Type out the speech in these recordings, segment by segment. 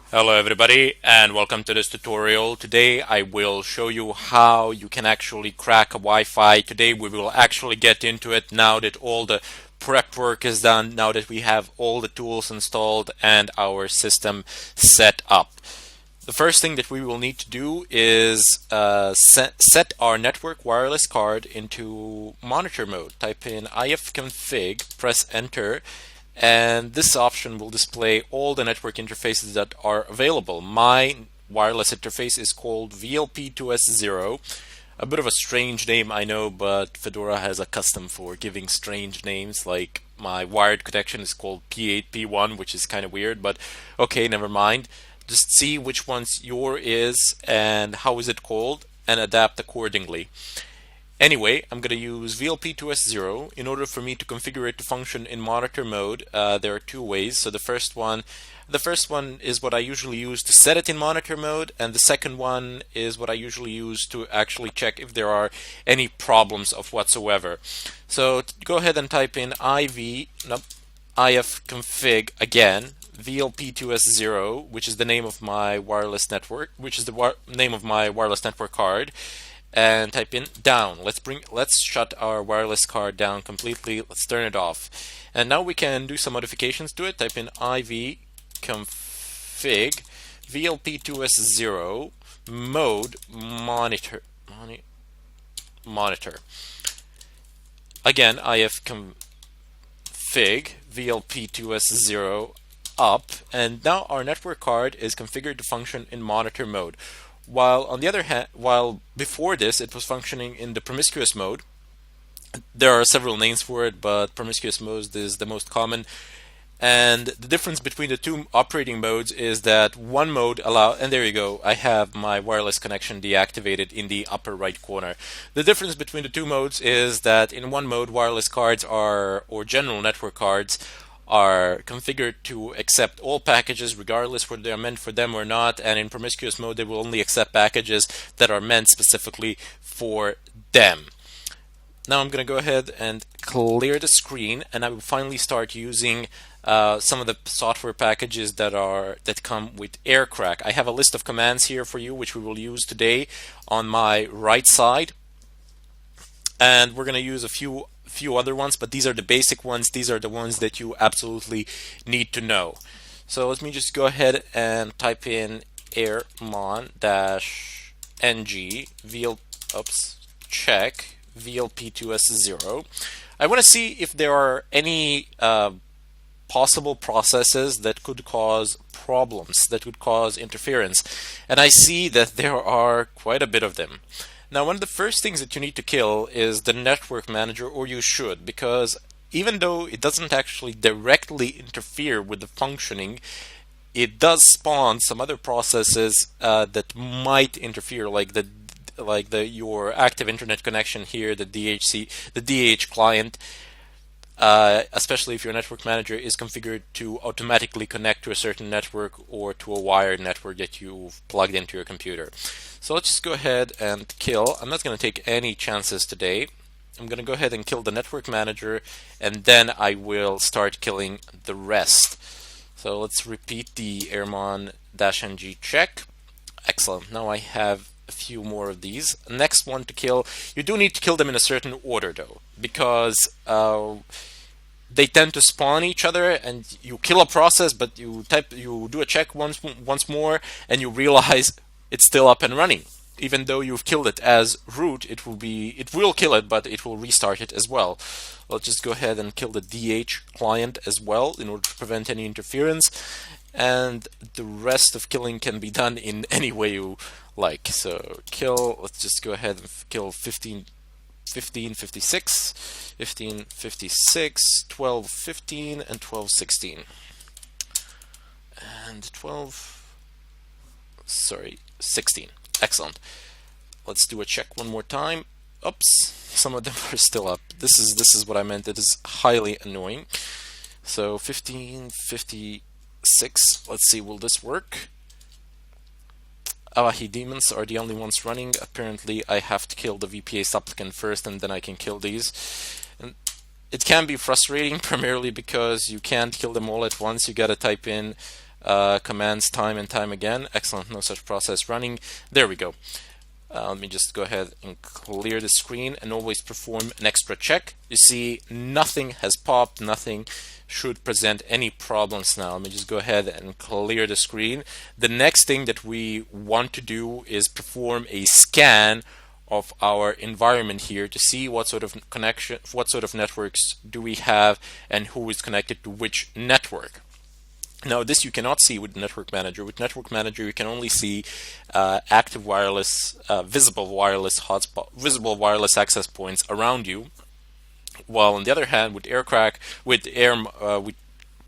Hello everybody and welcome to this tutorial. Today I will show you how you can actually crack a Wi-Fi. Today we will actually get into it now that all the prep work is done, now that we have all the tools installed and our system set up. The first thing that we will need to do is set our network wireless card into monitor mode. Type in ifconfig, press enter, and this option will display all the network interfaces that are available. My wireless interface is called VLP2S0. A bit of a strange name, I know, but Fedora has a custom for giving strange names. Like my wired connection is called P8P1, which is kind of weird, but okay, never mind. Just see which one's your is and how is it called and adapt accordingly. Anyway, I'm going to use VLP2S0 in order for me to configure it to function in monitor mode. There are two ways. So the first one is what I usually use to set it in monitor mode, and the second one is what I usually use to actually check if there are any problems of whatsoever. So go ahead and type in ifconfig again, VLP2S0, which is the name of my wireless network, which is the name of my wireless network card, and type in down. Let's shut our wireless card down completely. Let's turn it off. And now we can do some modifications to it. Type in ivconfig VLP2S0 mode monitor. Again, ifconfig VLP2S0 up, and now our network card is configured to function in monitor mode. While on the other hand, while before this it was functioning in the promiscuous mode. There are several names for it, but promiscuous mode is the most common. And the difference between the two operating modes is that one mode and there you go, I have my wireless connection deactivated in the upper right corner. The difference between the two modes is that in one mode, wireless cards or general network cards are configured to accept all packages regardless whether they are meant for them or not, and in promiscuous mode they will only accept packages that are meant specifically for them. Now I'm going to go ahead and clear the screen, and I will finally start using some of the software packages that come with Aircrack. I have a list of commands here for you which we will use today on my right side, and we're going to use a few other ones, but these are the basic ones. These are the ones that you absolutely need to know. So let me just go ahead and type in airmon-ng check VLP2S0. I want to see if there are any possible processes that could cause problems, that could cause interference, and I see that there are quite a bit of them. Now, one of the first things that you need to kill is the network manager, or you should, because even though it doesn't actually directly interfere with the functioning, it does spawn some other processes that might interfere, like your active internet connection here, the DH client. Especially if your network manager is configured to automatically connect to a certain network or to a wired network that you've plugged into your computer. So let's just go ahead and kill. I'm not going to take any chances today. I'm going to go ahead and kill the network manager, and then I will start killing the rest. So let's repeat the airmon-ng check. Excellent. Now I have a few more of these. Next one to kill. You do need to kill them in a certain order though, because they tend to spawn each other, and you kill a process, but you do a check once more, and you realize it's still up and running. Even though you've killed it as root, it will kill it, but it will restart it as well. Let's just go ahead and kill the DH client as well in order to prevent any interference. And the rest of killing can be done in any way you like. So let's just go ahead and kill 1556, 1556, 1215, and 1216. And 16. Excellent. Let's do a check one more time. Oops, some of them are still up. This is what I meant. It is highly annoying. So 1556. Let's see, will this work? Awahi demons are the only ones running. Apparently I have to kill the VPA supplicant first, and then I can kill these. And it can be frustrating, primarily because you can't kill them all at once. You gotta type in commands time and time again. Excellent, no such process running. There we go. Let me just go ahead and clear the screen and always perform an extra check. You see nothing has popped, nothing should present any problems now. Let me just go ahead and clear the screen. The next thing that we want to do is perform a scan of our environment here to see what sort of connection, what sort of networks do we have and who is connected to which network. Now, this you cannot see with Network Manager. With Network Manager, you can only see active wireless, visible wireless hotspot, visible wireless access points around you. While on the other hand, with Aircrack, with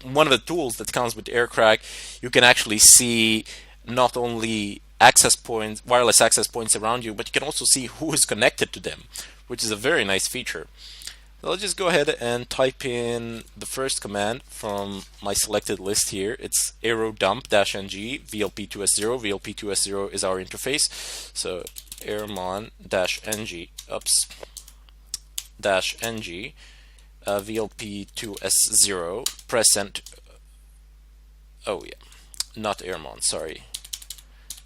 one of the tools that comes with Aircrack, you can actually see not only access points, wireless access points around you, but you can also see who is connected to them, which is a very nice feature. So let's just go ahead and type in the first command from my selected list here. It's aerodump -ng VLP2S0. VLP2S0 is our interface. So airmon -ng, -ng VLP2S0. Press enter. Oh yeah, not airmon. Sorry,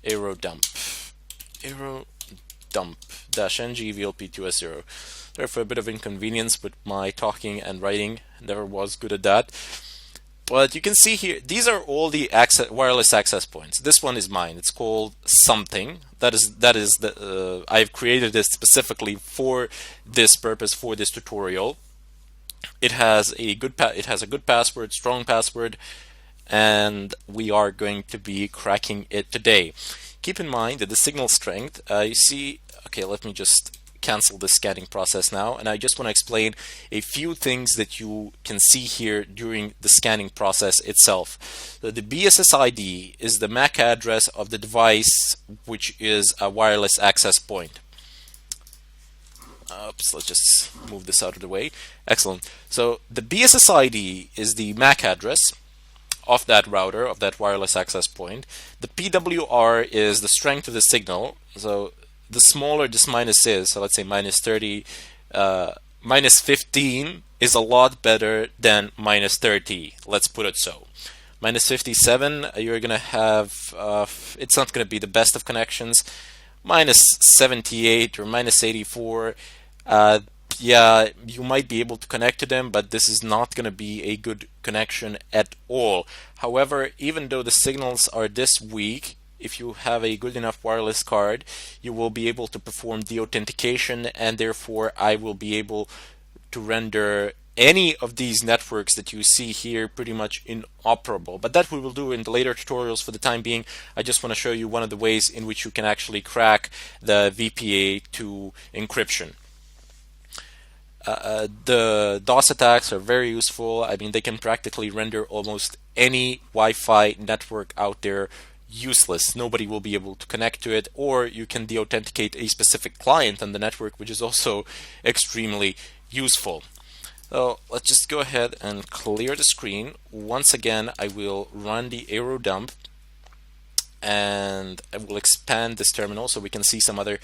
aerodump. Aerodump -ng VLP2S0. There for a bit of inconvenience with my talking and writing. Never was good at that. But you can see here, these are all the wireless access points. This one is mine. It's called something. That is the I've created this specifically for this purpose, for this tutorial. It has a good password, strong password, and we are going to be cracking it today. Keep in mind that the signal strength, you see, okay, let me just cancel the scanning process now, and I just want to explain a few things that you can see here during the scanning process itself. So the BSSID is the MAC address of the device, which is a wireless access point. Oops, let's just move this out of the way. Excellent. So the BSSID is the MAC address of that router, of that wireless access point. The PWR is the strength of the signal. So the smaller this minus is, so let's say minus 30, minus 15 is a lot better than minus 30. Let's put it so. Minus 57, you're going to have, it's not going to be the best of connections. Minus 78 or minus 84, yeah, you might be able to connect to them, but this is not going to be a good connection at all. However, even though the signals are this weak, if you have a good enough wireless card, you will be able to perform deauthentication, and therefore I will be able to render any of these networks that you see here pretty much inoperable. But that we will do in the later tutorials. For the time being, I just want to show you one of the ways in which you can actually crack the VPA2 encryption. The DOS attacks are very useful. I mean, they can practically render almost any Wi-Fi network out there useless. Nobody will be able to connect to it, or you can deauthenticate a specific client on the network, which is also extremely useful. So let's just go ahead and clear the screen. Once again, I will run the aerodump, and I will expand this terminal so we can see some other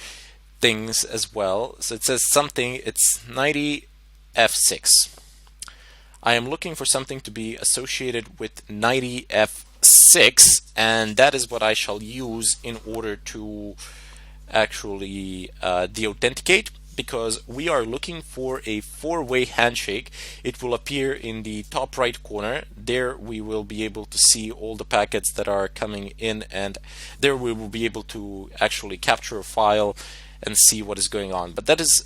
things as well. So it says something, it's 90F6. I am looking for something to be associated with 90F6, and that is what I shall use in order to actually deauthenticate, because we are looking for a four-way handshake. It will appear in the top right corner. There we will be able to see all the packets that are coming in, and there we will be able to actually capture a file and see what is going on. But that is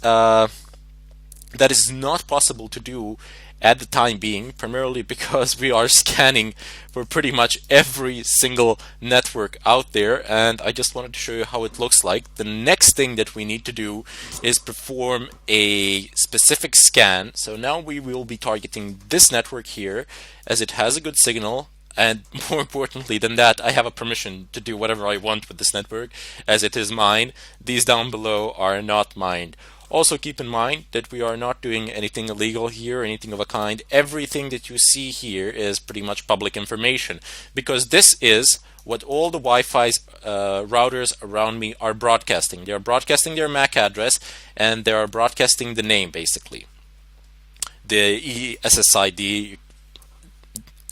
not possible to do at the time being, primarily because we are scanning for pretty much every single network out there, and I just wanted to show you how it looks like. The next thing that we need to do is perform a specific scan. So now we will be targeting this network here, as it has a good signal, and more importantly than that, I have a permission to do whatever I want with this network, as it is mine. These down below are not mine. Also keep in mind that we are not doing anything illegal here, anything of a kind. Everything that you see here is pretty much public information, because this is what all the Wi-Fi routers around me are broadcasting. They are broadcasting their MAC address, and they are broadcasting the name, basically. The SSID,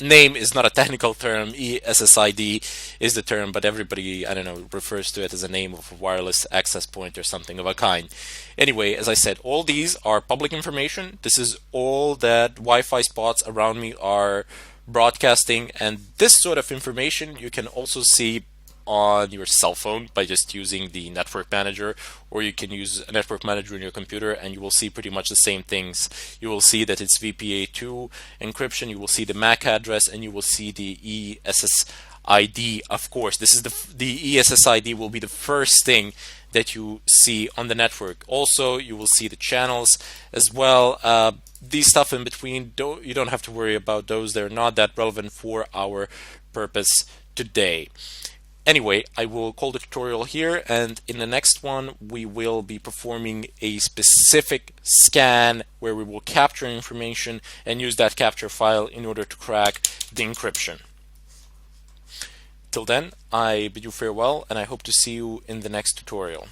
name is not a technical term. ESSID is the term, but everybody, I don't know, refers to it as a name of a wireless access point or something of a kind. Anyway, as I said, all these are public information. This is all that Wi-Fi spots around me are broadcasting, and this sort of information you can also see on your cell phone by just using the network manager, or you can use a network manager in your computer and you will see pretty much the same things. You will see that it's VPA2 encryption, you will see the MAC address, and you will see the ESSID. Of course, this is the ESSID will be the first thing that you see on the network. Also, you will see the channels as well. These stuff in between, you don't have to worry about those. They're not that relevant for our purpose today. Anyway, I will call the tutorial here, and in the next one we will be performing a specific scan where we will capture information and use that capture file in order to crack the encryption. Till then, I bid you farewell, and I hope to see you in the next tutorial.